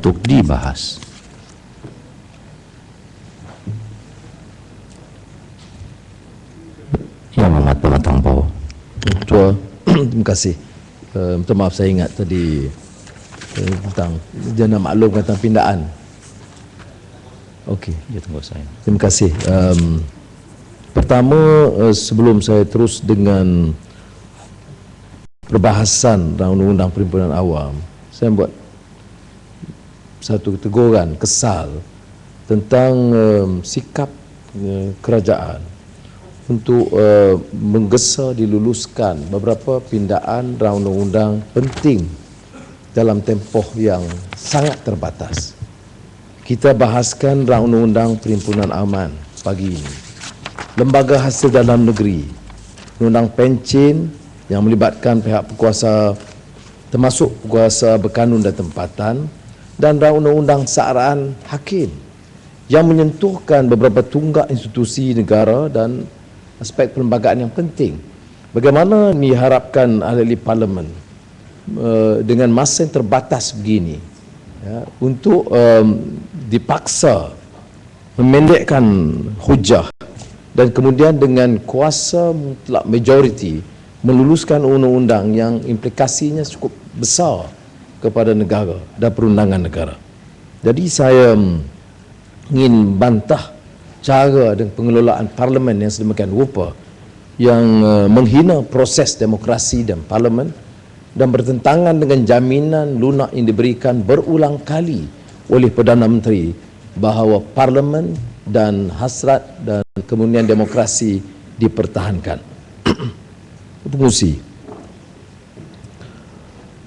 untuk dibahas. Yang Amat Pematang Poh. Ketua, terima kasih. Minta maaf saya ingat tadi tentang jana maklum tentang pindaan. Okey, Ya, tunggu saya. terima kasih. Pertama, sebelum saya terus dengan perbahasan undang-undang perhimpunan awam, saya buat satu teguran kesal tentang sikap kerajaan untuk menggesa diluluskan beberapa pindaan undang-undang penting dalam tempoh yang sangat terbatas. Kita bahaskan undang-undang perhimpunan aman pagi ini, lembaga hasil dalam negeri, undang pencen yang melibatkan pihak berkuasa termasuk berkuasa berkanun dan tempatan, dan undang-undang saaraan hakim yang menyentuhkan beberapa tunggak institusi negara dan aspek perlembagaan yang penting. Bagaimana diharapkan ahli parlimen dengan masa yang terbatas begini ya, untuk dipaksa memendekkan hujah dan kemudian dengan kuasa mutlak majoriti meluluskan undang-undang yang implikasinya cukup besar kepada negara dan perundangan negara. Jadi saya ingin bantah cara dan pengelolaan parlimen yang sedemikian rupa yang menghina proses demokrasi dan parlimen dan bertentangan dengan jaminan lunak yang diberikan berulang kali oleh Perdana Menteri bahawa parlimen dan hasrat dan kemudian demokrasi dipertahankan. Pengusi.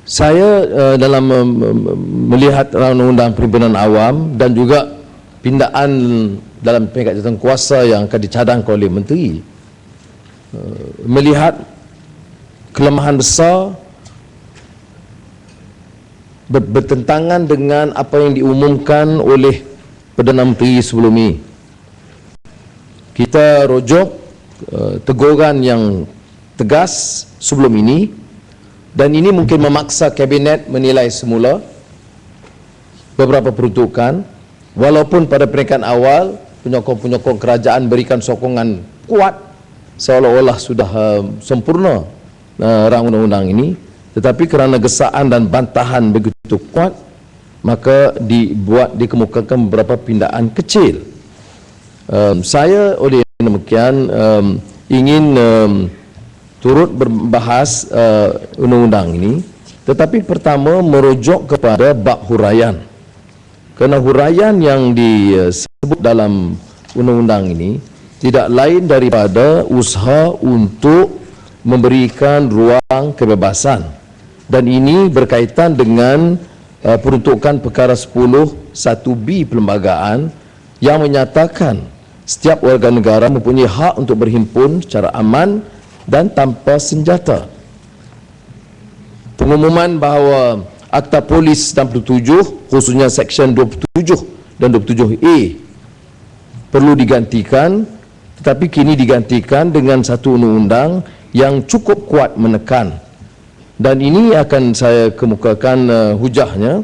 Saya dalam melihat undang-undang perhimpunan awam dan juga pindaan dalam peringkat jawatan kuasa yang akan dicadangkan oleh menteri, melihat kelemahan besar bertentangan dengan apa yang diumumkan oleh Perdana Menteri sebelum ini. Kita rujuk teguran yang tegas sebelum ini, dan ini mungkin memaksa kabinet menilai semula beberapa peruntukan, walaupun pada peringkat awal penyokong-penyokong kerajaan berikan sokongan kuat seolah-olah sudah sempurna undang-undang ini, tetapi kerana gesaan dan bantahan begitu kuat, maka dikemukakan beberapa pindaan kecil. Saya oleh demikian ingin turut berbahas undang-undang ini, tetapi pertama merujuk kepada bab huraian. Kerana huraian yang disebut dalam undang-undang ini tidak lain daripada usaha untuk memberikan ruang kebebasan, dan ini berkaitan dengan peruntukan perkara 10 1B perlembagaan yang menyatakan setiap warga negara mempunyai hak untuk berhimpun secara aman dan tanpa senjata. Pengumuman bahawa Akta Polis 67 khususnya Seksyen 27 dan 27A perlu digantikan, tetapi kini digantikan dengan satu undang-undang yang cukup kuat menekan, dan ini akan saya kemukakan hujahnya,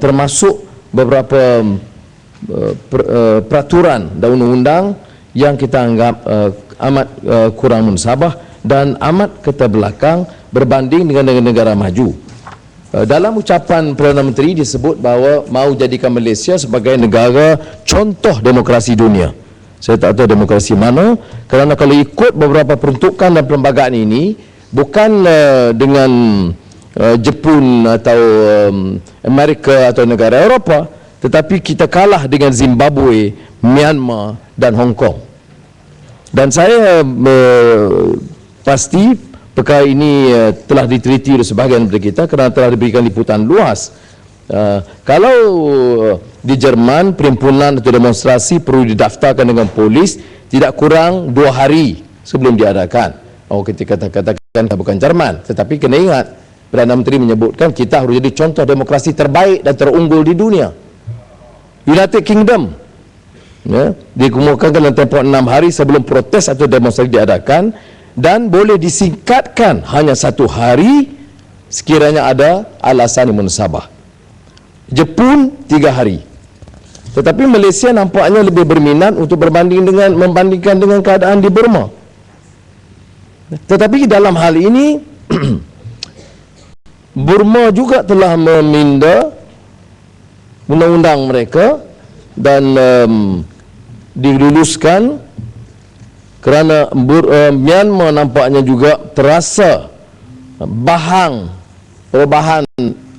termasuk beberapa peraturan dan undang-undang yang kita anggap amat kurang munsabah dan amat keterbelakang berbanding dengan negara maju. Dalam ucapan Perdana Menteri disebut bahawa mahu jadikan Malaysia sebagai negara contoh demokrasi dunia. Saya tak tahu demokrasi mana, kerana kalau ikut beberapa peruntukan dan perlembagaan ini, bukan dengan Jepun atau Amerika atau negara Eropah, tetapi kita kalah dengan Zimbabwe, Myanmar dan Hong Kong. Dan saya pasti perkara ini telah diteliti oleh sebahagian daripada kita kerana telah diberikan liputan luas. Kalau di Jerman perhimpunan atau demonstrasi perlu didaftarkan dengan polis tidak kurang 2 hari sebelum diadakan. Kita katakan bukan Jerman, tetapi kena ingat Perdana Menteri menyebutkan kita harus jadi contoh demokrasi terbaik dan terunggul di dunia. United Kingdom dikemukakan dalam tempoh 6 hari sebelum protes atau demonstrasi diadakan, dan boleh disingkatkan hanya 1 hari sekiranya ada alasan yang munsabah. Jepun 3 hari. Tetapi Malaysia nampaknya lebih berminat untuk membandingkan dengan keadaan di Burma. Tetapi dalam hal ini Burma juga telah meminda undang-undang mereka dan diluluskan kerana Myanmar nampaknya juga terasa perubahan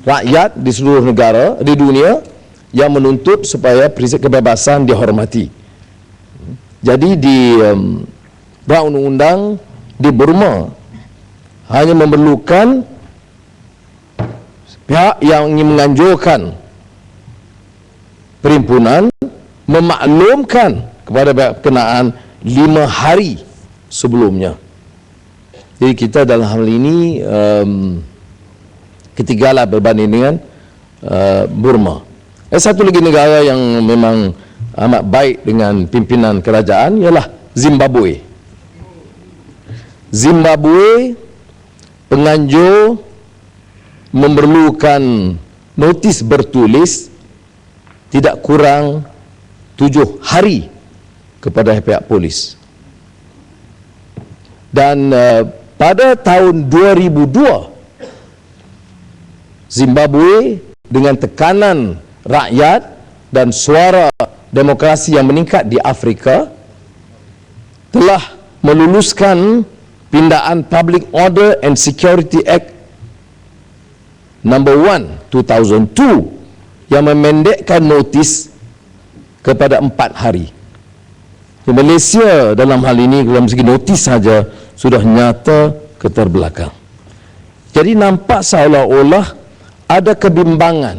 rakyat di seluruh negara di dunia yang menuntut supaya prinsip kebebasan dihormati. Jadi di undang-undang di Burma hanya memerlukan pihak yang ingin menganjurkan perhimpunan memaklumkan kepada pihak berkenaan 5 hari sebelumnya. Jadi kita dalam hal ini ketigalah berbanding dengan Burma. Satu lagi negara yang memang amat baik dengan pimpinan kerajaan ialah Zimbabwe. Zimbabwe penganjur memerlukan notis bertulis tidak kurang 7 hari kepada pihak polis. Dan pada tahun 2002 Zimbabwe dengan tekanan rakyat dan suara demokrasi yang meningkat di Afrika telah meluluskan pindaan Public Order and Security Act Number 1 2002 yang memendekkan notis kepada 4 hari. Di Malaysia dalam hal ini dalam segi notis saja sudah nyata keterbelakang. Jadi nampak seolah-olah ada kebimbangan.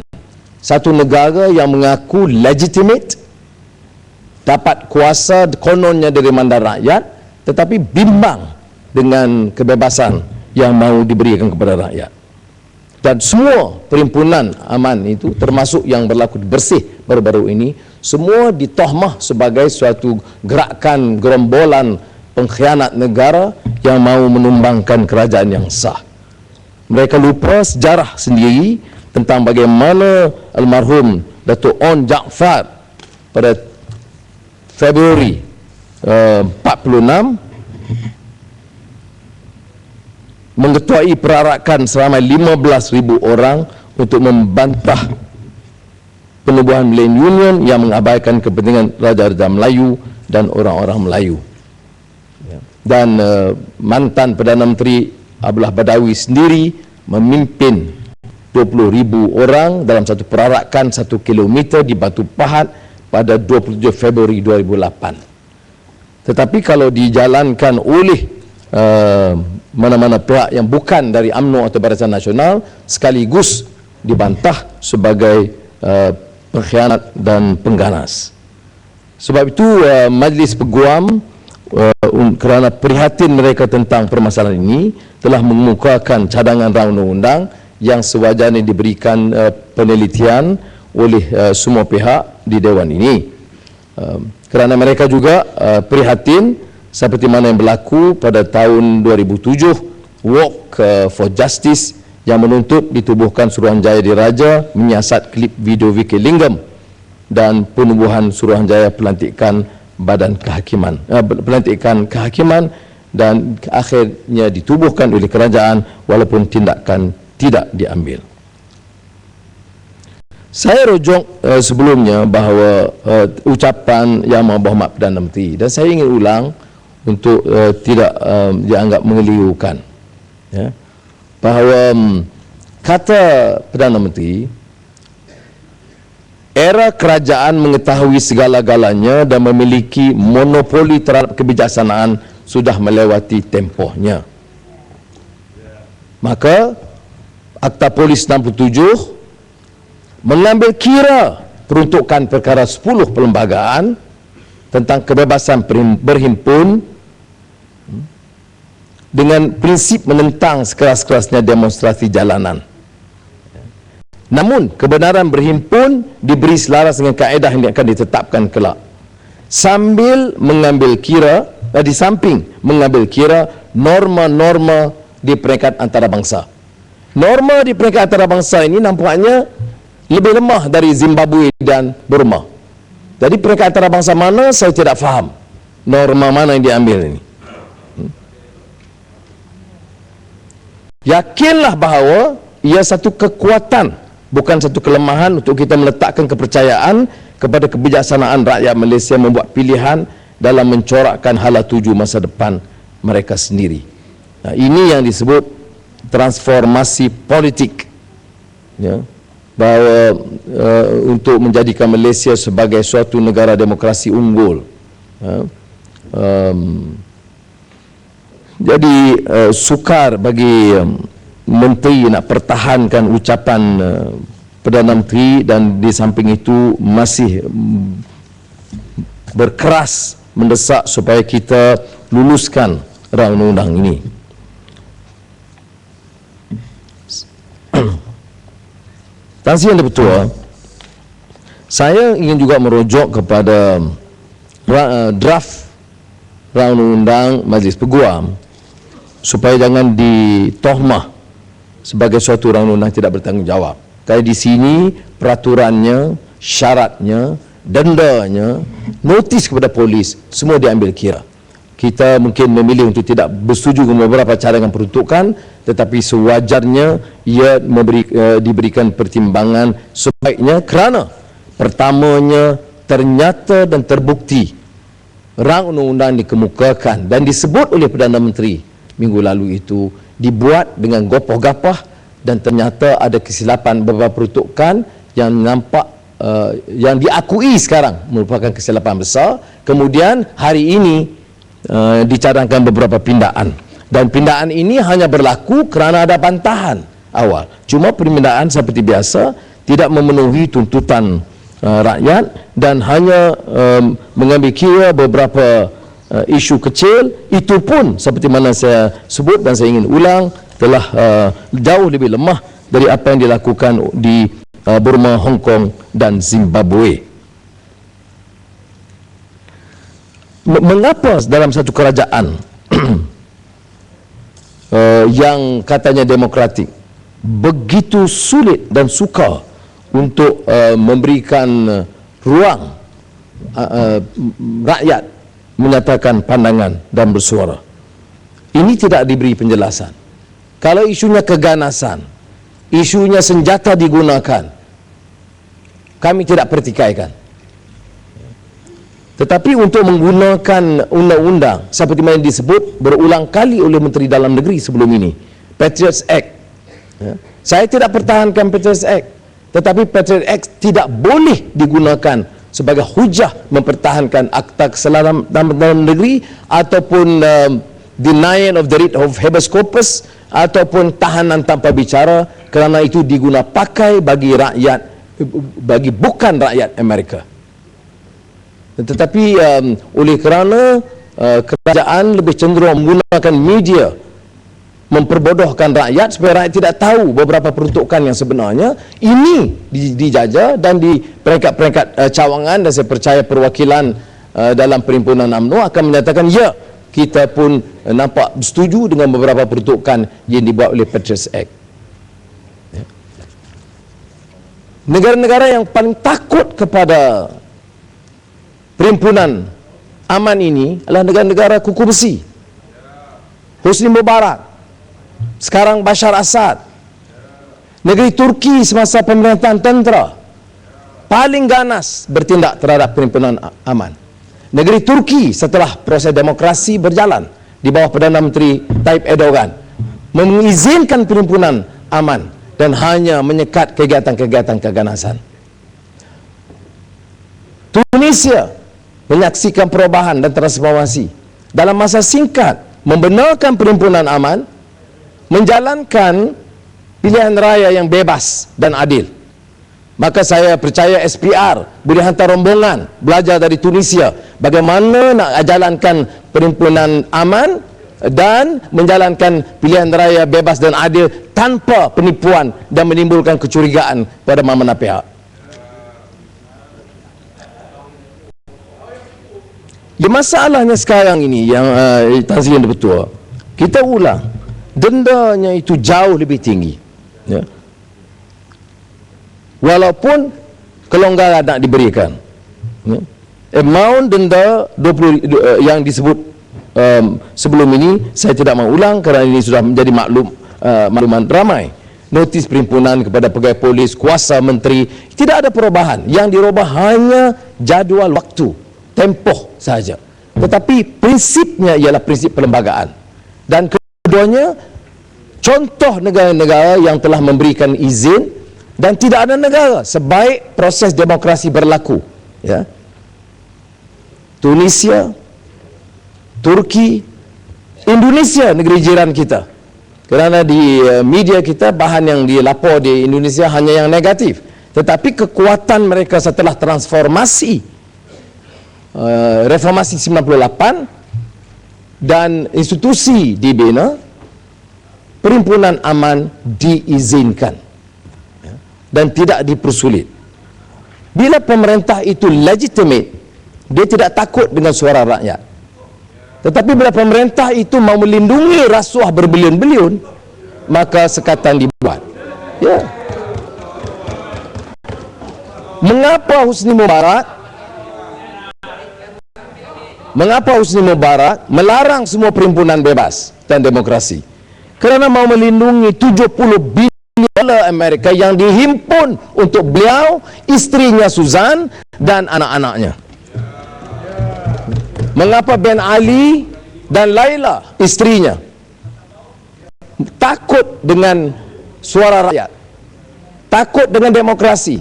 Satu negara yang mengaku legitimate, dapat kuasa kononnya dari mandat rakyat, tetapi bimbang dengan kebebasan yang mahu diberikan kepada rakyat. Dan semua perhimpunan aman itu, termasuk yang berlaku di Bersih baru-baru ini, semua ditohmah sebagai suatu gerakan gerombolan pengkhianat negara yang mahu menumbangkan kerajaan yang sah. Mereka lupa sejarah sendiri tentang bagaimana almarhum Datuk On Jaafar pada Februari 46 mengetuai perarakan seramai 15,000 orang untuk membantah penubuhan milenium yang mengabaikan kepentingan Raja-Raja Melayu dan orang-orang Melayu. Dan mantan Perdana Menteri Abdullah Badawi sendiri memimpin 20,000 orang dalam satu perarakan 1 kilometer di Batu Pahat pada 27 Februari 2008. Tetapi kalau dijalankan oleh mana-mana pihak yang bukan dari UMNO atau Barisan Nasional, sekaligus dibantah sebagai pengkhianat dan pengganas. Sebab itu Majlis Peguam kerana prihatin mereka tentang permasalahan ini telah mengemukakan cadangan rang undang-undang yang sewajarnya diberikan penelitian oleh semua pihak di Dewan ini. Kerana mereka juga prihatin seperti mana yang berlaku pada tahun 2007, Walk for Justice yang menuntut ditubuhkan Suruhanjaya Diraja menyiasat klip video Vicky Lingam dan penubuhan Suruhanjaya pelantikan Badan Kehakiman, pelantikan kehakiman, dan akhirnya ditubuhkan oleh kerajaan walaupun tindakan tidak diambil. Saya rujuk sebelumnya bahawa ucapan Yang Maha Berhormat Perdana Menteri, dan saya ingin ulang untuk tidak dianggap mengelirukan, ya, bahawa kata Perdana Menteri, era kerajaan mengetahui segala-galanya dan memiliki monopoli terhadap kebijaksanaan sudah melewati tempohnya. Maka Akta Polis 67 mengambil kira peruntukan perkara 10 perlembagaan tentang kebebasan berhimpun dengan prinsip menentang sekeras-kerasnya demonstrasi jalanan. Namun kebenaran berhimpun diberi selaras dengan kaedah yang akan ditetapkan kelak, sambil mengambil kira di samping mengambil kira norma-norma di peringkat antarabangsa. Norma di peringkat antarabangsa ini nampaknya lebih lemah dari Zimbabwe dan Burma. Jadi peringkat antarabangsa mana saya tidak faham norma mana yang diambil ini. Yakinlah bahawa ia satu kekuatan, bukan satu kelemahan untuk kita meletakkan kepercayaan kepada kebijaksanaan rakyat Malaysia membuat pilihan dalam mencorakkan hala tuju masa depan mereka sendiri. Nah, ini yang disebut transformasi politik, ya, bahawa untuk menjadikan Malaysia sebagai suatu negara demokrasi unggul. Ya, jadi sukar bagi menteri nak pertahankan ucapan Perdana Menteri dan di samping itu masih berkeras mendesak supaya kita luluskan rancangan undang-undang ini. Tan Sri Yang Di-Pertua, saya ingin juga merujuk kepada draft rancangan undang-undang Majlis Peguam supaya jangan ditohmah sebagai suatu rancangan undang tidak bertanggungjawab. Kalau di sini peraturannya, syaratnya, dendanya, notis kepada polis semua diambil kira. Kita mungkin memilih untuk tidak bersetuju dengan beberapa cadangan peruntukan, tetapi sewajarnya ia diberikan pertimbangan sebaiknya kerana pertamanya ternyata dan terbukti rancangan undang-undang dikemukakan dan disebut oleh Perdana Menteri minggu lalu itu dibuat dengan gopoh-gapah dan ternyata ada kesilapan beberapa peruntukan yang nampak yang diakui sekarang merupakan kesilapan besar. Kemudian hari ini dicadangkan beberapa pindaan dan pindaan ini hanya berlaku kerana ada bantahan awal. Cuma pindaan seperti biasa tidak memenuhi tuntutan rakyat dan hanya mengambil kira beberapa isu kecil. Itu pun seperti mana saya sebut dan saya ingin ulang telah jauh lebih lemah dari apa yang dilakukan di Burma, Hong Kong dan Zimbabwe. Mengapa dalam satu kerajaan yang katanya demokratik begitu sulit dan sukar untuk memberikan ruang rakyat menyatakan pandangan dan bersuara? Ini tidak diberi penjelasan. Kalau isunya keganasan, isunya senjata digunakan, kami tidak pertikaikan. Tetapi untuk menggunakan undang-undang seperti mana disebut berulang kali oleh Menteri Dalam Negeri sebelum ini, Patriots Act, ya, saya tidak pertahankan Patriots Act, tetapi Patriots Act tidak boleh digunakan sebagai hujah mempertahankan Akta Keselamatan Dalam Negeri ataupun denial of the writ of habeas corpus ataupun tahanan tanpa bicara, kerana itu diguna pakai bagi rakyat, bagi bukan rakyat Amerika. Tetapi oleh kerana kerajaan lebih cenderung menggunakan media memperbodohkan rakyat supaya rakyat tidak tahu beberapa peruntukan yang sebenarnya, ini dijajah dan di peringkat-peringkat cawangan, dan saya percaya perwakilan dalam perhimpunan UMNO akan menyatakan ya, kita pun nampak setuju dengan beberapa peruntukan yang dibuat oleh Patriots Act. Negara-negara yang paling takut kepada perhimpunan aman ini adalah negara-negara kuku besi. Hosni Mubarak, sekarang Bashar Assad. Negeri Turki semasa pemerintahan tentera paling ganas bertindak terhadap perhimpunan aman. Negeri Turki setelah proses demokrasi berjalan di bawah Perdana Menteri Tayyip Erdogan mengizinkan perhimpunan aman dan hanya menyekat kegiatan-kegiatan keganasan. Tunisia menyaksikan perubahan dan transformasi dalam masa singkat, membenarkan perhimpunan aman, menjalankan pilihan raya yang bebas dan adil. Maka saya percaya SPR boleh hantar rombongan belajar dari Tunisia bagaimana nak jalankan perhimpunan aman dan menjalankan pilihan raya bebas dan adil tanpa penipuan dan menimbulkan kecurigaan pada mana-mana pihak. Di masalahnya sekarang ini yang Tan Sri Yang Di-Pertua, kita ulang, dendanya itu jauh lebih tinggi, ya. walaupun kelonggaran nak diberikan. Amount denda 20 yang disebut sebelum ini saya tidak mau ulang kerana ini sudah menjadi makluman ramai. Notis perimpunan kepada pegawai polis, kuasa menteri, tidak ada perubahan. Yang dirubah hanya jadual waktu, tempoh sahaja. Tetapi prinsipnya ialah prinsip perlembagaan. Dan keduanya, contoh negara-negara yang telah memberikan izin, dan tidak ada negara sebaik proses demokrasi berlaku. Ya. Tunisia, Turki, Indonesia, negeri jiran kita. Kerana di media kita, bahan yang dilapor di Indonesia hanya yang negatif. Tetapi kekuatan mereka setelah transformasi, reformasi 98, dan institusi dibina, perhimpunan aman diizinkan. Dan tidak dipersulit. Bila pemerintah itu legitimate, dia tidak takut dengan suara rakyat. Tetapi bila pemerintah itu mau melindungi rasuah berbilion-bilion, maka sekatan dibuat. Ya. Mengapa Husni Mubarak melarang semua perhimpunan bebas dan demokrasi? Kerana mau melindungi 70 bilion dolar Amerika yang dihimpun untuk beliau, istrinya Suzan dan anak-anaknya. Mengapa Ben Ali dan Laila, istrinya, takut dengan suara rakyat, takut dengan demokrasi,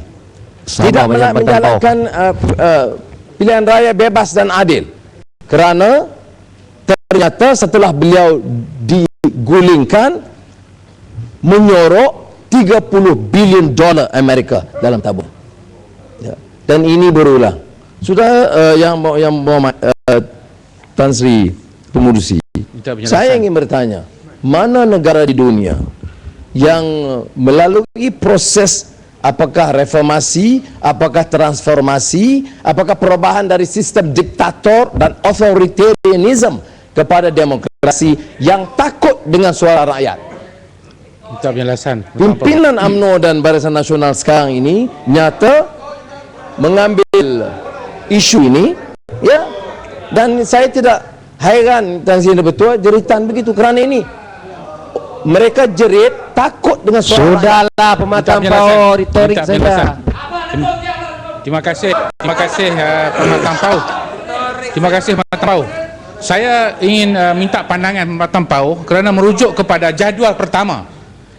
tidak menjalankan pilihan raya bebas dan adil? Kerana ternyata setelah beliau digulingkan, menyorok 30 bilion dolar Amerika dalam tabung. Ya. Dan ini berulang. Sudah yang Tan Sri Pengurusi, saya ingin bertanya, mana negara di dunia yang melalui proses apakah reformasi, apakah transformasi, apakah perubahan dari sistem diktator dan authoritarianism kepada demokrasi yang takut dengan suara rakyat? Pimpinan UMNO dan Barisan Nasional sekarang ini nyata mengambil isu ini, ya, dan saya tidak hairan Tan Sri betul jeritan begitu kerana ini mereka jerit takut dengan suara. Sudahlah pematang pau retorik saja. Terima kasih pematang pau. Terima kasih pematang pau. Saya ingin minta pandangan pematang pau kerana merujuk kepada jadual pertama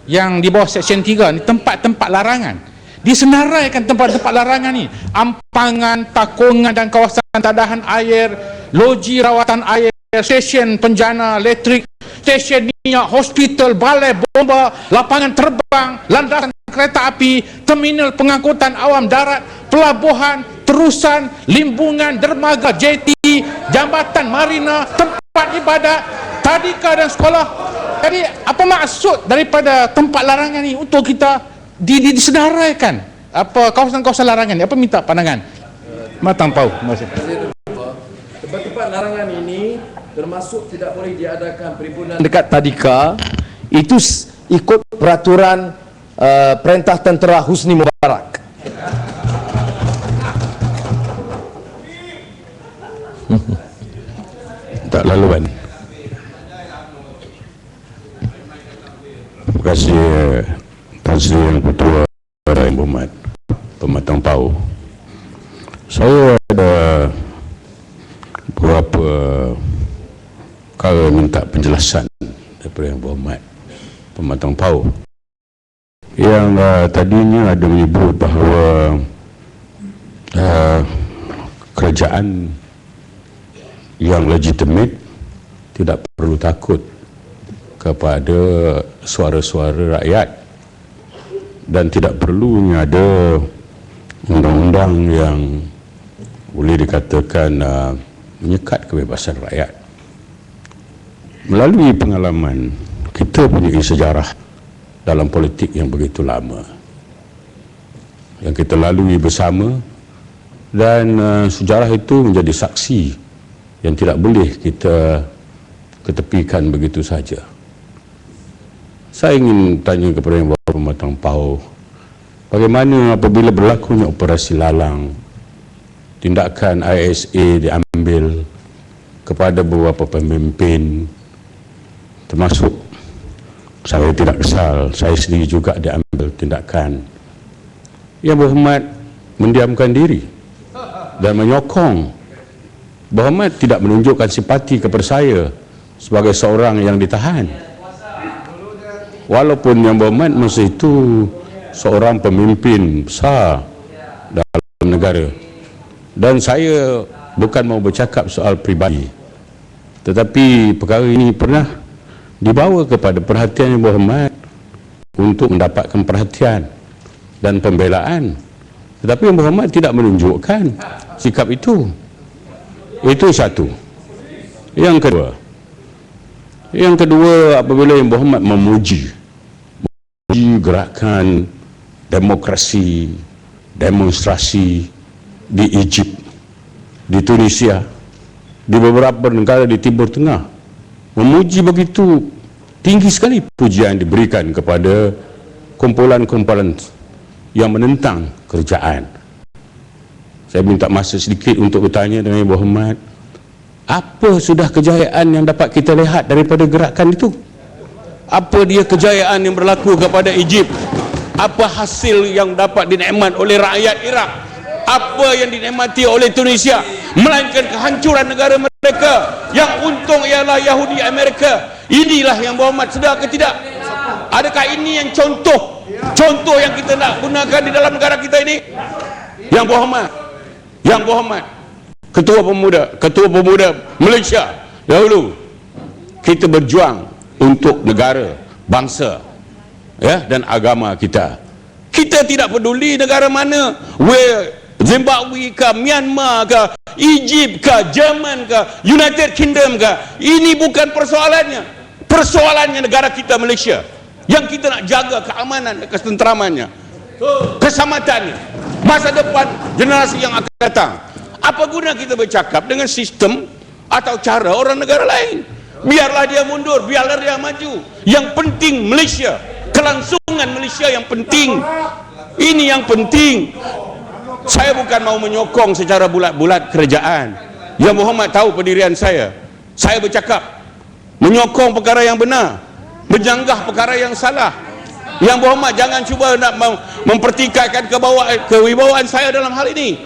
yang di bawah Seksyen 3 ni, tempat-tempat larangan. Disenaraikan tempat-tempat larangan ni, ampangan, takungan dan kawasan tadahan air, loji rawatan air, stesen penjana elektrik, stesen minyak, hospital, balai bomba, lapangan terbang, landasan kereta api, terminal pengangkutan awam darat, pelabuhan, terusan, limbungan, dermaga, jeti, jambatan marina, tempat ibadat, tadika dan sekolah. Jadi apa maksud daripada tempat larangan ni untuk kita disenaraikan? Apa kawasan-kawasan larangan ni? Apa minta pandangan matang pau? Tempat-tempat larangan ini termasuk tidak boleh diadakan perhimpunan dekat tadika, itu ikut peraturan perintah tentera Husni Mubarak. Tak laluan. Terima kasih Tan Sri Yang Ketua Yang Berhormat Pematang Pau. Saya ada beberapa perkara minta penjelasan daripada Yang Berhormat Pematang Pau. Yang tadinya ada menyebut bahawa kerajaan yang legitimate tidak perlu takut kepada suara-suara rakyat dan tidak perlunya ada undang-undang yang boleh dikatakan menyekat kebebasan rakyat. Melalui pengalaman, kita punya sejarah dalam politik yang begitu lama yang kita lalui bersama, dan sejarah itu menjadi saksi yang tidak boleh kita ketepikan begitu saja. Saya ingin tanya kepada Yang Berhormat Pematang Pau, bagaimana apabila berlakunya operasi lalang, tindakan ISA diambil kepada beberapa pemimpin, termasuk saya tidak kesal, saya sendiri juga diambil tindakan. Yang berhormat mendiamkan diri dan menyokong. Berhormat tidak menunjukkan simpati kepada saya sebagai seorang yang ditahan. Walaupun yang berhormat masa itu seorang pemimpin besar dalam negara. Dan saya bukan mau bercakap soal pribadi, tetapi perkara ini pernah dibawa kepada perhatian yang berhormat untuk mendapatkan perhatian dan pembelaan, tetapi yang berhormat tidak menunjukkan sikap itu. Itu satu. Yang kedua, apabila yang berhormat memuji gerakan demokrasi, demonstrasi di Egypt, di Tunisia, di beberapa negara di Timur Tengah, memuji begitu tinggi sekali pujian diberikan kepada kumpulan-kumpulan yang menentang kerajaan. Saya minta masa sedikit untuk bertanya dengan Yang Berhormat, apa sudah kejayaan yang dapat kita lihat daripada gerakan itu? Apa dia kejayaan yang berlaku kepada Egypt? Apa hasil yang dapat dinikmat oleh rakyat Iraq? Apa yang dinikmati oleh Tunisia? Melainkan kehancuran negara mereka. Yang untung ialah Yahudi Amerika. Inilah Yang Berhormat sedar ke tidak? Adakah ini yang contoh yang kita nak gunakan di dalam negara kita ini? Yang Berhormat, Ketua Pemuda Malaysia, dahulu kita berjuang untuk negara, bangsa, ya, dan agama kita. Kita tidak peduli negara mana, Zimbabwe ke, Myanmar ke, Egypt ke, Jerman ke, United Kingdom ke. Ini bukan persoalannya. Persoalannya negara kita Malaysia, yang kita nak jaga keamanan dan ketenteramannya, keselamatannya, masa depan generasi yang akan datang. Apa guna kita bercakap dengan sistem atau cara orang negara lain? Biarlah dia mundur, biarlah dia maju. Yang penting Malaysia, kelangsungan Malaysia yang penting. Ini yang penting. Saya bukan mau menyokong secara bulat-bulat kerajaan. Yang Berhormat tahu pendirian saya. Saya bercakap menyokong perkara yang benar, menjanggah perkara yang salah. Yang Berhormat jangan cuba nak mempertikaikan kewibawaan saya dalam hal ini.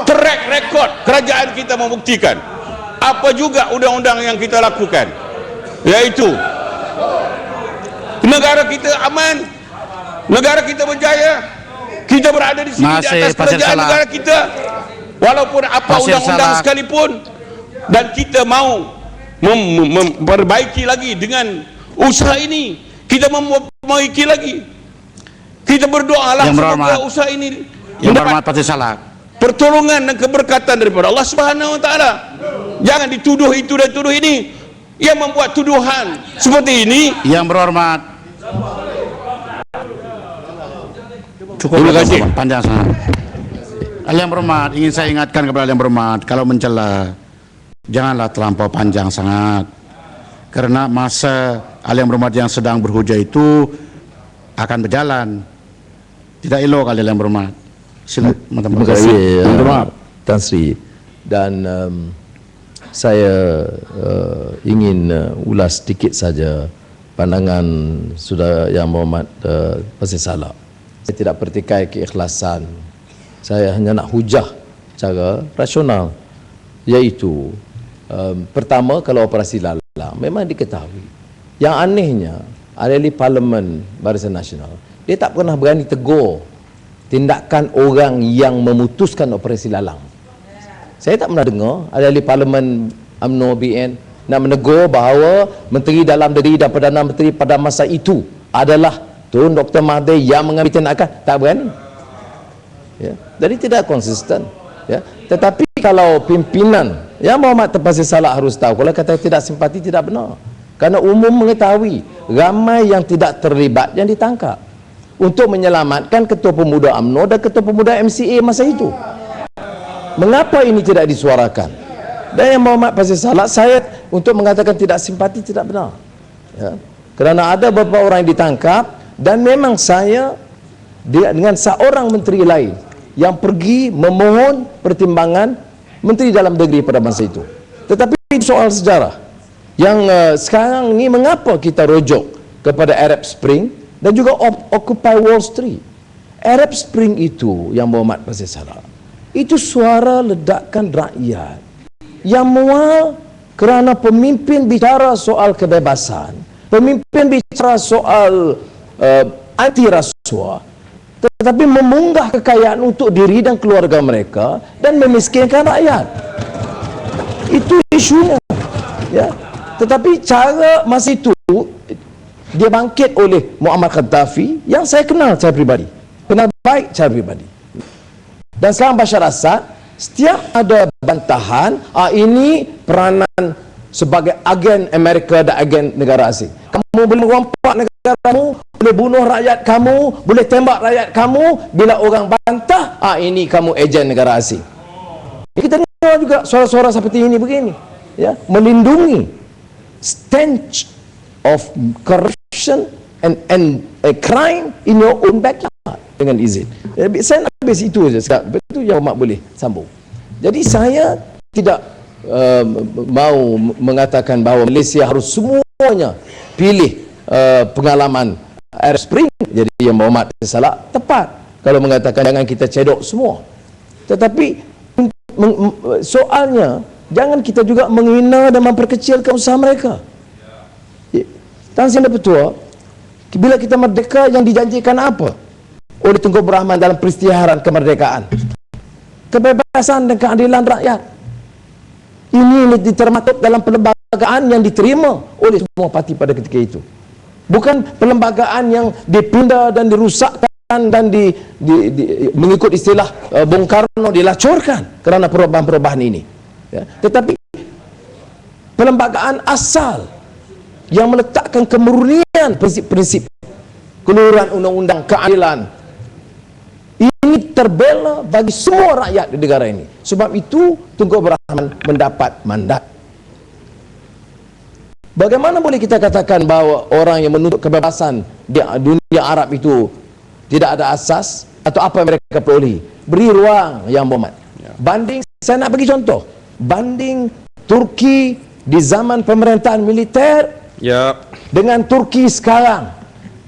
Track record kerajaan kita membuktikan apa juga undang-undang yang kita lakukan, yaitu negara kita aman, negara kita berjaya, kita berada di sini di atas kerajaan negara kita, walaupun apa undang-undang sekalipun, dan kita mau memperbaiki lagi dengan usaha ini, kita memperbaiki lagi, kita berdoalah semoga usaha ini mendapat pertolongan dan keberkatan daripada Allah Subhanahu Wa Taala. Jangan dituduh itu dan tuduh ini. Yang membuat tuduhan seperti ini, Yang Berhormat, cukup. Terima kasih. Panjang sangat. Yang Berhormat, ingin saya ingatkan kepada Yang Berhormat, kalau mencela janganlah terlampau panjang sangat, karena masa Yang Berhormat yang sedang berhujah itu akan berjalan. Tidak elok kali Yang Berhormat. Terima kasih Tan Sri. Dan saya ingin ulas sedikit saja pandangan sudah Yang Berhormat Pasir Salak. Saya tidak pertikai keikhlasan, saya hanya nak hujah secara rasional, iaitu pertama, kalau operasi lalang memang diketahui. Yang anehnya, ahli Parlimen Barisan Nasional, dia tak pernah berani tegur tindakan orang yang memutuskan operasi lalang. Saya tak pernah dengar ahli Parlimen UMNO BN nak menegur bahawa Menteri Dalam Negeri dan Perdana Menteri pada masa itu adalah Tun Dr. Mahathir yang mengambil tindakan. Tak berani, ya. Jadi tidak konsisten, ya. Tetapi kalau pimpinan Yang Berhormat Tan Pasir Salak harus tahu, kalau kata tidak simpati tidak benar, kerana umum mengetahui ramai yang tidak terlibat yang ditangkap untuk menyelamatkan Ketua Pemuda UMNO dan Ketua Pemuda MCA masa itu. Mengapa ini tidak disuarakan? Dan Yang Berhormat Pasir Salak, saya untuk mengatakan tidak simpati tidak benar, ya. kerana ada beberapa orang yang ditangkap, dan memang saya dengan seorang menteri lain yang pergi memohon pertimbangan Menteri Dalam Negeri pada masa itu. Tetapi soal sejarah yang sekarang ni, mengapa kita rujuk kepada Arab Spring dan juga Occupy Wall Street? Arab Spring itu, Yang Berhormat Pasir Salah, itu suara ledakan rakyat yang mual kerana pemimpin bicara soal kebebasan, pemimpin bicara soal anti rasuah, tetapi memunggah kekayaan untuk diri dan keluarga mereka dan memiskinkan rakyat. Itu isunya, ya. Tetapi cara masa itu dia bangkit oleh Muammar Gaddafi, yang saya kenal secara pribadi, kenal baik secara pribadi. Dan sekarang Bashar Assad, setiap ada bantahan, ini peranan sebagai agen Amerika dan agen negara asing. Kamu boleh merompak negaramu, boleh bunuh rakyat kamu, boleh tembak rakyat kamu. Bila orang bantah, ini kamu ejen negara asing. Kita dengar juga suara-suara seperti ini begini, ya, melindungi stench of corruption and a crime in your own backyard dengan izin. Saya nak habis itu saja. Betul Yang Berhormat boleh sambung. Jadi saya tidak mau mengatakan bahawa Malaysia harus semuanya pilih pengalaman Arab Spring. Jadi Yang Berhormat salah tepat kalau mengatakan jangan kita cedok semua. Tetapi soalnya jangan kita juga menghina dan memperkecilkan usaha mereka. Tan Sri Pertua, bila kita merdeka, yang dijanjikan apa oleh Tunku Abdul Rahman dalam peristiharan kemerdekaan? Kebebasan dan keadilan rakyat. Ini termaktub dalam perlembagaan yang diterima oleh semua parti pada ketika itu. Bukan perlembagaan yang dipindah dan dirusakkan dan mengikut istilah Bung Karno dilacurkan kerana perubahan-perubahan ini, ya. Tetapi perlembagaan asal yang meletakkan kemurnian prinsip-prinsip keluhuran undang-undang keadilan ini terbela bagi semua rakyat di negara ini. Sebab itu Tunku Abdul Rahman mendapat mandat. Bagaimana boleh kita katakan bahawa orang yang menuntut kebebasan di dunia Arab itu tidak ada asas atau apa yang mereka perolehi? Beri ruang, Yang Berhormat. Banding, saya nak bagi contoh, banding Turki di zaman pemerintahan militer dengan Turki sekarang,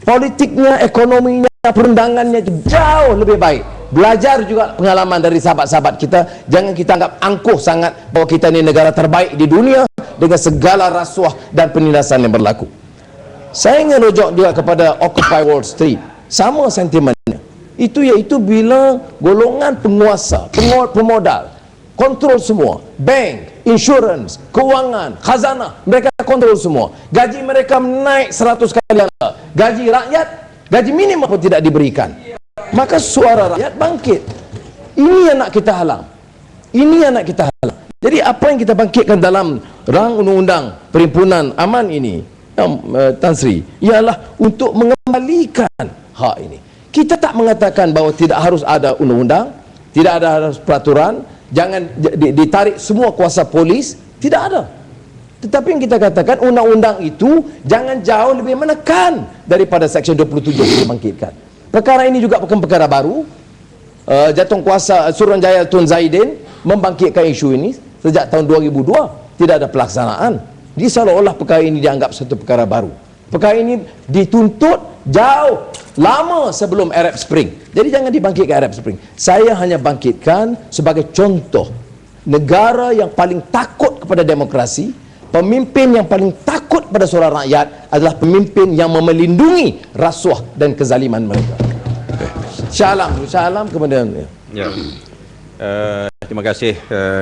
politiknya, ekonominya, perundangannya jauh lebih baik. Belajar juga pengalaman dari sahabat-sahabat kita. Jangan kita anggap angkuh sangat bahawa kita ini negara terbaik di dunia dengan segala rasuah dan penindasan yang berlaku. Saya ingin rujuk juga kepada Occupy Wall Street. Sama sentimennya. Itu iaitu bila golongan penguasa, pemodal, kontrol semua, bank, insurans, keuangan, khazanah, mereka kontrol semua. Gaji mereka naik 100 kali lipat. Gaji rakyat, gaji minimum pun tidak diberikan. Maka suara rakyat bangkit. Ini yang nak kita halang. Ini yang nak kita halang. Jadi apa yang kita bangkitkan dalam rang undang-undang Perhimpunan Aman ini, Tan Sri, ialah untuk mengembalikan hak ini. Kita tak mengatakan bahawa tidak harus ada undang-undang, tidak ada harus peraturan, jangan ditarik semua kuasa polis, tidak ada. Tetapi yang kita katakan undang-undang itu jangan jauh lebih menekan daripada Seksyen 27 yang dibangkitkan. Perkara ini juga bukan perkara baru. Jatuh kuasa Suruhanjaya Tun Zaidin membangkitkan isu ini sejak tahun 2002, tidak ada pelaksanaan. Jadi seolah-olah perkara ini dianggap satu perkara baru. Perkara ini dituntut jauh lama sebelum Arab Spring. Jadi jangan dibangkitkan Arab Spring. Saya hanya bangkitkan sebagai contoh negara yang paling takut kepada demokrasi, pemimpin yang paling takut pada suara rakyat adalah pemimpin yang melindungi rasuah dan kezaliman mereka. Syalam kepada ya. Terima kasih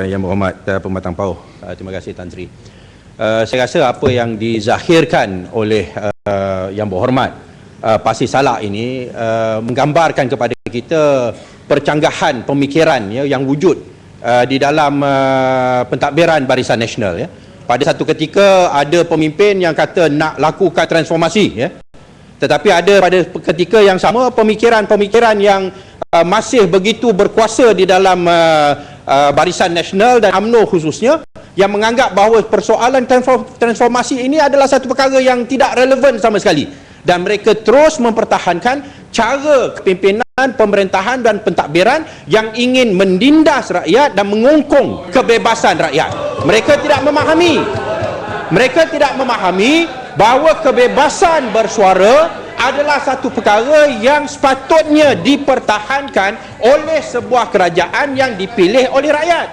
Yang Berhormat Pematang Pauh. Terima kasih Tan Sri. Saya rasa apa yang dizahirkan oleh Yang Berhormat Pasir Salah ini menggambarkan kepada kita percanggahan pemikiran, ya, yang wujud di dalam pentadbiran Barisan Nasional, ya. Pada satu ketika ada pemimpin yang kata nak lakukan transformasi, ya. Tetapi ada pada ketika yang sama pemikiran-pemikiran yang masih begitu berkuasa di dalam Barisan Nasional dan UMNO khususnya, yang menganggap bahawa persoalan transformasi ini adalah satu perkara yang tidak relevan sama sekali, dan mereka terus mempertahankan cara kepimpinan, pemerintahan dan pentadbiran yang ingin menindas rakyat dan mengungkung kebebasan rakyat. Mereka tidak memahami bahawa kebebasan bersuara adalah satu perkara yang sepatutnya dipertahankan oleh sebuah kerajaan yang dipilih oleh rakyat.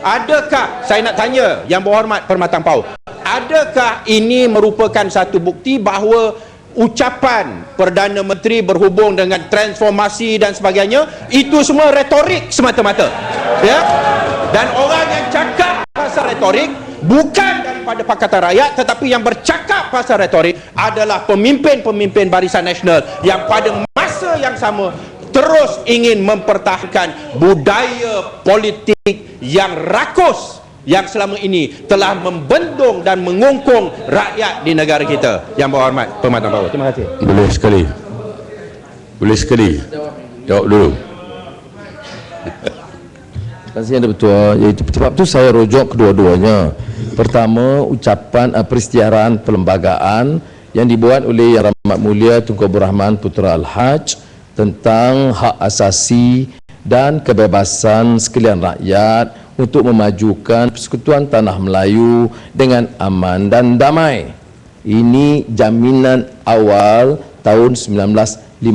Adakah saya nak tanya Yang Berhormat Perkhidmatan PAU, adakah ini merupakan satu bukti bahawa ucapan Perdana Menteri berhubung dengan transformasi dan sebagainya itu semua retorik semata-mata, dan orang yang cakap pasal retorik bukan daripada Pakatan Rakyat, tetapi yang bercakap pasal retorik adalah pemimpin-pemimpin Barisan Nasional yang pada masa yang sama terus ingin mempertahankan budaya politik yang rakus yang selama ini telah membendung dan mengungkung rakyat di negara kita. Yang Berhormat Perkhidmatan PAU. Terima kasih. Boleh sekali jawab dulu. Terima kasih, Anda betul. Iaitu sebab itu saya rujuk kedua-duanya. Pertama, ucapan peristiaraan perlembagaan yang dibuat oleh Yang Amat Mulia Tunku Abdul Rahman Putra Al-Haj tentang hak asasi dan kebebasan sekalian rakyat untuk memajukan persekutuan tanah Melayu dengan aman dan damai. Ini jaminan awal tahun 1957.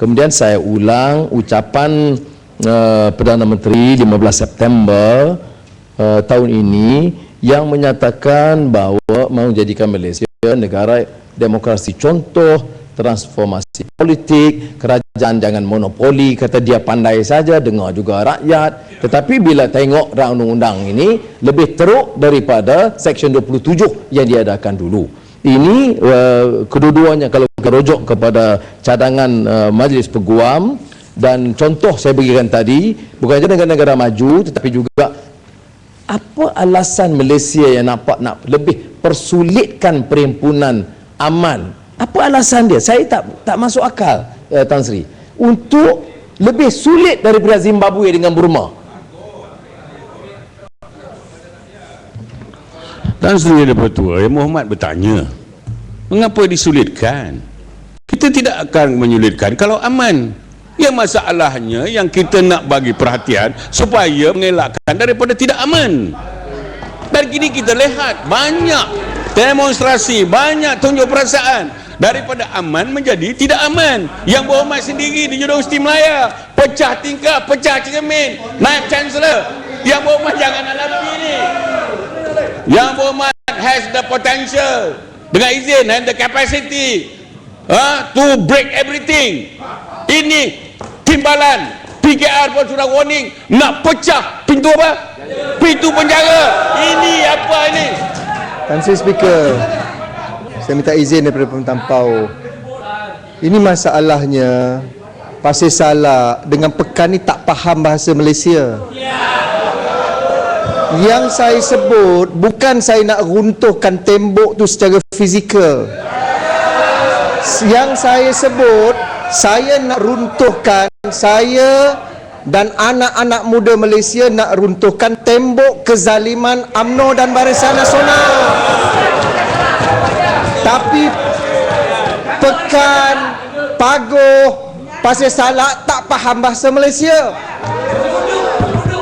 Kemudian saya ulang ucapan Perdana Menteri 15 September tahun ini yang menyatakan bahawa mahu menjadikan Malaysia negara demokrasi contoh, transformasi politik, kerajaan jangan monopoli, kata dia pandai saja, dengar juga rakyat. Tetapi bila tengok undang-undang ini lebih teruk daripada Seksyen 27 yang diadakan dulu. Ini kedua-duanya kalau kita rujuk kepada cadangan Majlis Peguam, dan contoh saya berikan tadi, bukan saja negara-negara maju tetapi juga apa alasan Malaysia yang nak lebih persulitkan perhimpunan aman. Apa alasan dia? Saya tak masuk akal, Tan Sri, untuk lebih sulit daripada Zimbabwe dengan Burma. Tan Sri Yang Berhormat bertanya, mengapa disulitkan? Kita tidak akan menyulitkan kalau aman. Yang masalahnya yang kita nak bagi perhatian supaya mengelakkan daripada tidak aman. Dan kini kita lihat banyak demonstrasi, banyak tunjuk perasaan daripada aman menjadi tidak aman. Yang Berhormat sendiri di Universiti Melaya pecah tingkap, pecah cermin, naik chancellor. Yang Berhormat jangan hadapi ini. Yang Berhormat has the potential, dengan izin, and the capacity to break everything. Ini timbalan PKR pun sudah warning nak pecah pintu apa? Pintu penjara. Ini apa ini? Tan Sri Speaker, saya minta izin daripada Perkhidmatan PAU. Ini masalahnya Pasir Salak dengan Pekan ni tak faham bahasa Malaysia. Yang saya sebut bukan saya nak runtuhkan tembok tu secara fizikal. Yang saya sebut, saya nak runtuhkan, saya dan anak-anak muda Malaysia nak runtuhkan tembok kezaliman UMNO dan Barisan Nasional. Tapi Pekan, Pagoh, Pasir Salak tak faham bahasa Malaysia.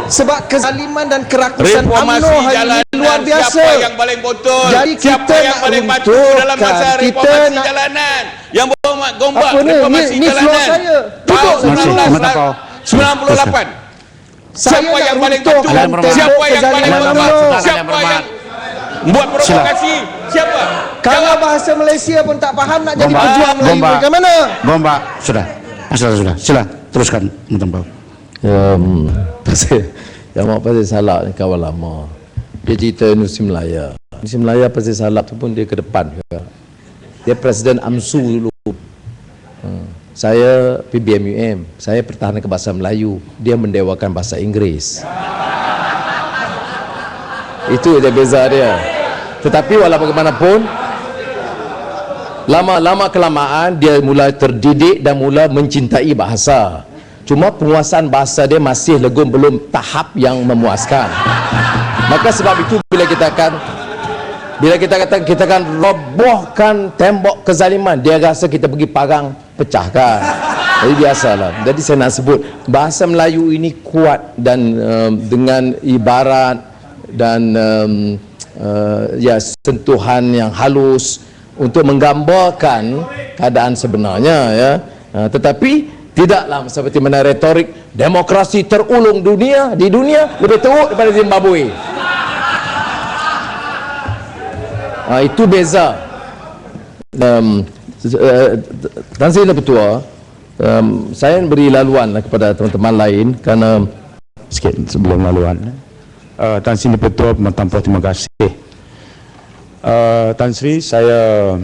Sebab kezaliman dan kerakusan UMNO hari ini luar biasa. Siapa yang paling betul? Jadi siapa yang paling patuh dalam masa reformasi jalanan? Yang Berhormat gombak reformasi jalanan. Tahun 1998. Siapa yang paling patuh? Siapa yang paling betul? Siapa yang buat provokasi? Siapa? Kalau bahasa Malaysia pun tak faham, nak jadi pejuang Melayu macam mana? Gombak, sudah. Sila teruskan, Menteri. Yang Mak Pasir Salak ni kawan lama. Dia cerita Universiti Melaya. Universiti Melaya Pasir Salak tu pun dia ke depan juga. Dia Presiden AMSU dulu. Saya PBMUM. Saya pertahankan bahasa Melayu. Dia mendewakan bahasa Inggeris. Itu dia beza dia. Tetapi walaupun bagaimanapun, lama-lama kelamaan dia mula terdidik dan mula mencintai bahasa. Cuma penguasaan bahasa dia masih legum, belum tahap yang memuaskan. Maka sebab itu bila kita kata kita akan robohkan tembok kezaliman, dia rasa kita pergi parang pecahkan. Jadi biasalah. Jadi saya nak sebut bahasa Melayu ini kuat dan dengan ibarat dan ya sentuhan yang halus untuk menggambarkan keadaan sebenarnya, ya. Tetapi tidaklah seperti mana retorik demokrasi terulung di dunia lebih teruk daripada Zimbabwe. Itu beza. Tan Sri Ketua, saya beri laluan kepada teman-teman lain kerana Sikit sebelum laluan. Tan Sri Ketua Pematang Pauh, terima kasih. Tan Sri, saya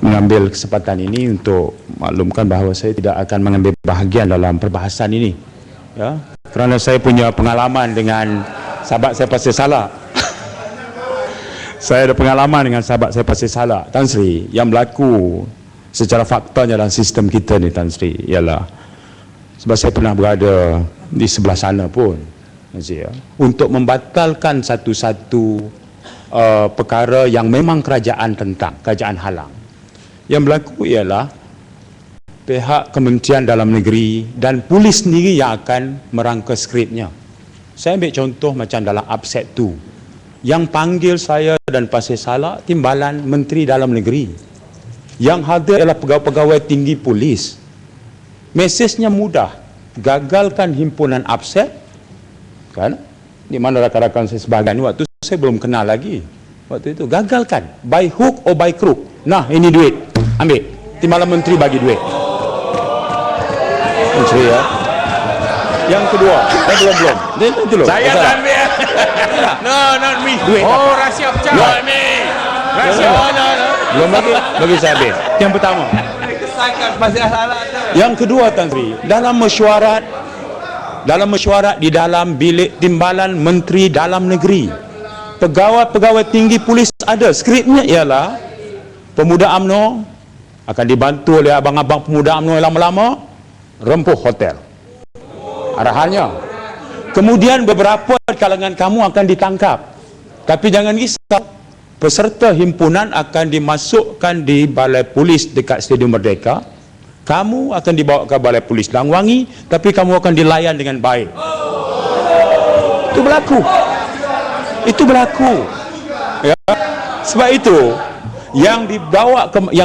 mengambil kesempatan ini untuk maklumkan bahawa saya tidak akan mengambil bahagian dalam perbahasan ini, ya, kerana saya punya pengalaman dengan sahabat saya Pasir Salak. Saya ada pengalaman dengan sahabat saya Pasir Salak. Tan Sri, yang berlaku secara faktanya dalam sistem kita ni, Tan Sri, ialah sebab saya pernah berada di sebelah sana pun, Tan Sri, ya, untuk membatalkan satu-satu perkara yang memang kerajaan halang. Yang berlaku ialah pihak Kementerian Dalam Negeri dan polis sendiri yang akan merangka skripnya. Saya ambil contoh macam dalam upset tu, yang panggil saya dan Pasir Salak Timbalan Menteri Dalam Negeri, yang hadir ialah pegawai-pegawai tinggi polis. Mesejnya mudah, gagalkan himpunan upset, kan? Di mana rakan-rakan saya sebahagian waktu saya belum kenal lagi. Waktu itu gagalkan, by hook or by crook. Nah, ini duit, ambil. Timbalan Menteri bagi duit. Menteri, ya. Yang kedua, belum. Saya tak ambil. No, not me. Duit. Oh, rahsia pecah. Not me. Rahsia. No. Belum bagi saya habis. Yang pertama. Yang kedua, Tan Sri, dalam mesyuarat di dalam bilik Timbalan Menteri Dalam Negeri, pegawai-pegawai tinggi polis ada, skripnya ialah pemuda UMNO akan dibantu oleh abang-abang pemuda UMNO yang lama-lama rempuh hotel. Arahannya. Kemudian beberapa kalangan kamu akan ditangkap. Tapi jangan risau, peserta himpunan akan dimasukkan di balai polis dekat Stadium Merdeka. Kamu akan dibawa ke balai polis Langwangi, tapi kamu akan dilayan dengan baik. Itu berlaku. Ya. Sebab itu yang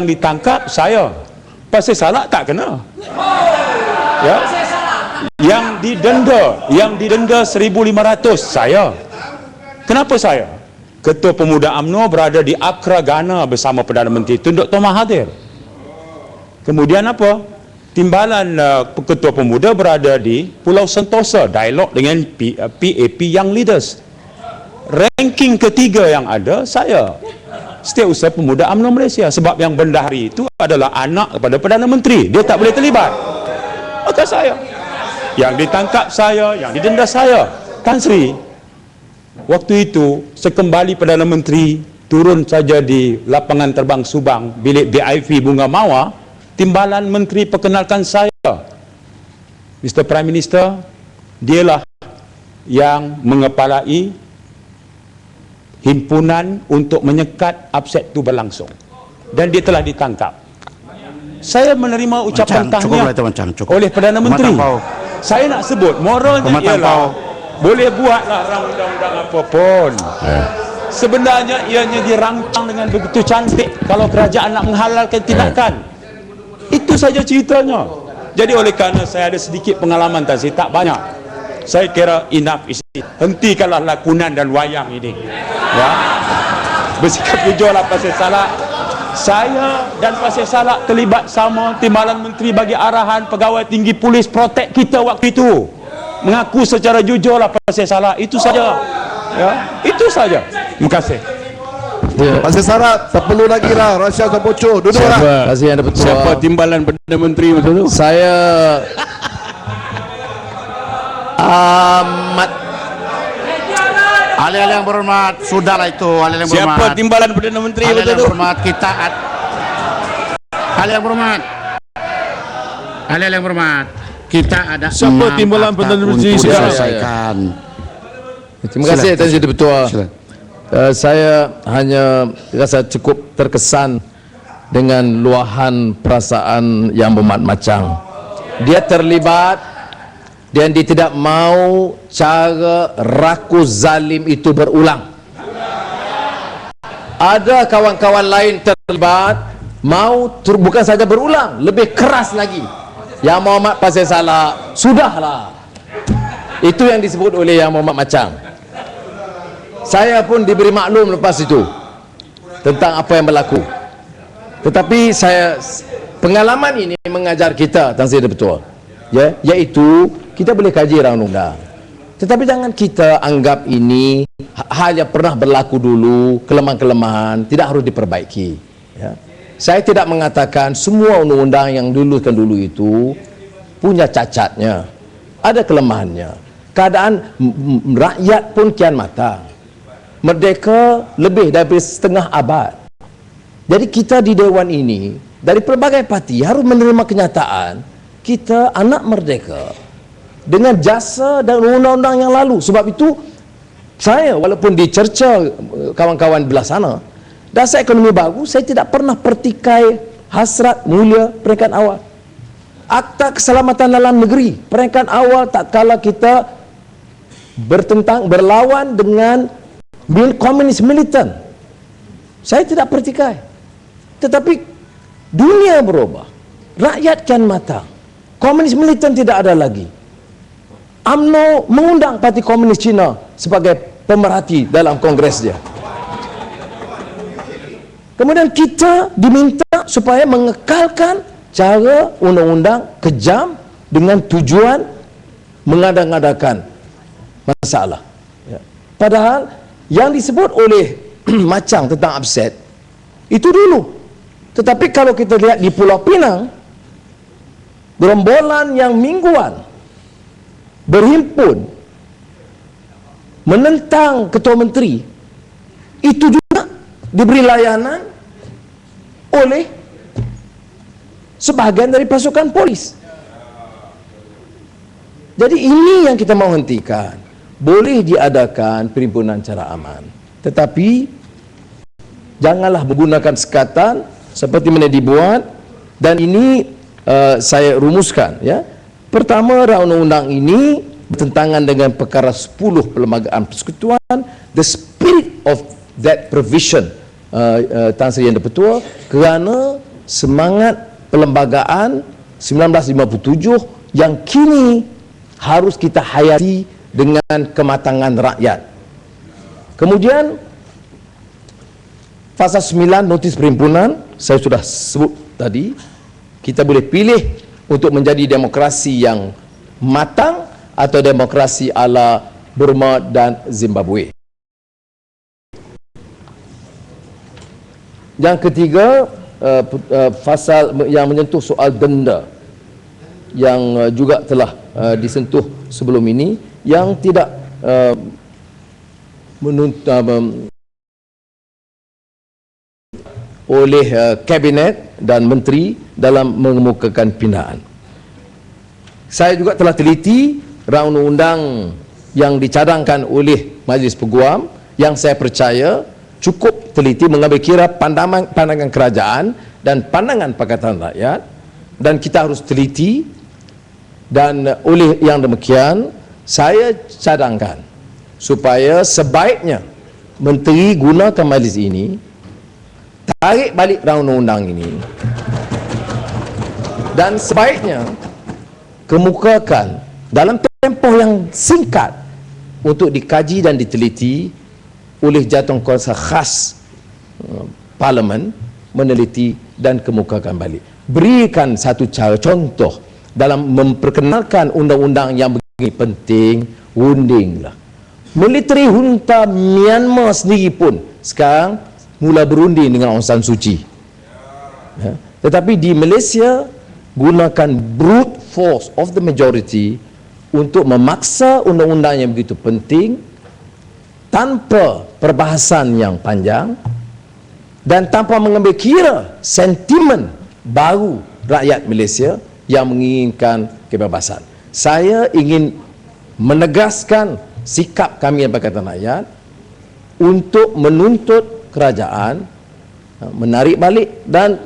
ditangkap saya, Pasir Salak tak kena. Ya. Yang didenda 1,500 saya. Kenapa saya? Ketua Pemuda UMNO berada di Accra, Ghana bersama Perdana Menteri Tun Dr. Mahathir. Kemudian apa? Timbalan Ketua Pemuda berada di Pulau Sentosa, dialog dengan PAP Young Leaders. Ranking ketiga yang ada saya, Setiausaha Pemuda UMNO Malaysia. Sebab yang bendahari itu adalah anak kepada Perdana Menteri, dia tak boleh terlibat. Maka saya, yang ditangkap saya, yang didenda saya. Tan Sri, waktu itu sekembali Perdana Menteri turun saja di lapangan terbang Subang, bilik VIP Bunga Mawar, Timbalan Menteri perkenalkan saya, Mr. Prime Minister, dialah yang mengepalai himpunan untuk menyekat upset itu berlangsung, dan dia telah ditangkap. Saya menerima ucapan tahniah oleh Perdana Menteri. Saya nak sebut moralnya ialah boleh buatlah undang-undang apa pun. Sebenarnya ianya dirancang dengan begitu cantik kalau kerajaan nak menghalalkan tindakan. Itu saja ceritanya. Jadi oleh kerana saya ada sedikit pengalaman Tan Sri, tak banyak, saya kira enough is it. Hentikanlah lakonan dan wayang ini. Ya. Bersikap jujurlah Pasir Salak. Saya dan Pasir Salak terlibat sama. Timbalan Menteri bagi arahan, pegawai tinggi polis protek kita waktu itu. Mengaku secara jujurlah Pasir Salak. Itu saja. Ya, itu saja. Terima kasih. Pasir Salak, tak perlu lagi lah rahsia terpocok. Duduklah. Terima kasih yang dapat Siapa Timbalan Perdana Menteri waktu itu? Saya amat Ahli-ahli yang berhormat, sudahlah itu ahli yang berhormat. Siapa Timbalan Perdana Menteri Ahli waktu yang itu? berhormat, kita ahli yang berhormat. Ahli yang berhormat, Kita ada Siapa 6 timbalan akta Perdana Menteri untuk sekarang? diselesaikan. Terima kasih Tuan Sri Ketua. Saya hanya rasa cukup terkesan dengan luahan perasaan Yang Berhormat Macang. Dia terlibat dan dia tidak mau cara rakus zalim itu berulang. Ada kawan-kawan lain terlibat, mau bukan saja berulang, lebih keras lagi. Yang Berhormat pasal salah, sudahlah. Itu yang disebut oleh Yang Berhormat Macang. Saya pun diberi maklum lepas itu tentang apa yang berlaku. Tetapi pengalaman ini mengajar kita, Tan Sri Ketua, ya, iaitu kita boleh kaji undang-undang. Tetapi jangan kita anggap ini hal yang pernah berlaku dulu, kelemahan-kelemahan tidak harus diperbaiki. Ya. Saya tidak mengatakan semua undang-undang yang dulu itu punya cacatnya, ada kelemahannya. Keadaan rakyat pun kian matang. Merdeka lebih dari setengah abad. Jadi kita di Dewan ini dari pelbagai parti harus menerima kenyataan kita anak merdeka dengan jasa dan undang-undang yang lalu. Sebab itu saya walaupun dicerca kawan-kawan belah sana, dasar ekonomi baru saya tidak pernah pertikai hasrat mulia peringkat awal. Akta Keselamatan Dalam Negeri peringkat awal tak kala kita berlawan dengan komunis militan, saya tidak pertikai. Tetapi dunia berubah, rakyat kian matang, komunis militan tidak ada lagi. UMNO mengundang Parti Komunis Cina sebagai pemerhati dalam kongres dia. Kemudian kita diminta supaya mengekalkan cara undang-undang kejam dengan tujuan mengada-ngadakan masalah. Padahal yang disebut oleh Macang tentang upset itu dulu. Tetapi kalau kita lihat di Pulau Pinang, gerombolan yang mingguan berhimpun menentang ketua menteri itu juga diberi layanan oleh sebahagian dari pasukan polis. Jadi ini yang kita mau hentikan. Boleh diadakan perhimpunan cara aman, tetapi janganlah menggunakan sekatan seperti mana dibuat. Dan ini saya rumuskan, ya. Pertama, undang-undang ini bertentangan dengan perkara 10 Perlembagaan Persekutuan. The spirit of that provision, Tan Sri Yang Ketua, kerana semangat perlembagaan 1957 yang kini harus kita hayati dengan kematangan rakyat. Kemudian pasal 9 notis perhimpunan, saya sudah sebut tadi, kita boleh pilih untuk menjadi demokrasi yang matang atau demokrasi ala Burma dan Zimbabwe. Yang ketiga, pasal yang menyentuh soal denda yang juga telah disentuh sebelum ini, yang tidak oleh kabinet dan menteri dalam mengemukakan pindaan. Saya juga telah teliti undang-undang yang dicadangkan oleh Majlis Peguam, yang saya percaya cukup teliti mengambil kira pandangan kerajaan dan pandangan Pakatan Rakyat, dan kita harus teliti. Dan oleh yang demikian, saya cadangkan supaya sebaiknya menteri gunakan majlis ini, tarik balik undang-undang ini, dan sebaiknya kemukakan dalam tempoh yang singkat untuk dikaji dan diteliti oleh jawatankuasa khas Parlimen, meneliti dan kemukakan balik. Berikan satu cara contoh dalam memperkenalkan undang-undang yang begini penting, undinglah. Militeri junta Myanmar sendiri pun sekarang mula berunding dengan Aung San Suu Kyi. Ya. Tetapi di Malaysia gunakan brute force of the majority untuk memaksa undang-undang yang begitu penting tanpa perbahasan yang panjang dan tanpa mengambil kira sentimen baru rakyat Malaysia yang menginginkan kebebasan. Saya ingin menegaskan sikap kami yang Pakatan Rakyat untuk menuntut kerajaan menarik balik dan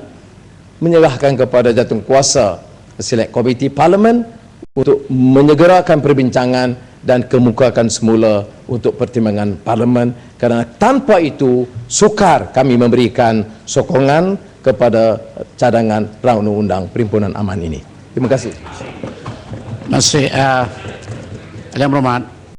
menyerahkan kepada jawatankuasa Select Committee Parlimen untuk menyegerakan perbincangan dan kemukakan semula untuk pertimbangan Parlimen, kerana tanpa itu sukar kami memberikan sokongan kepada cadangan Rang Undang-Undang Perhimpunan Aman ini. Terima kasih. Masih, Yang Berhormat,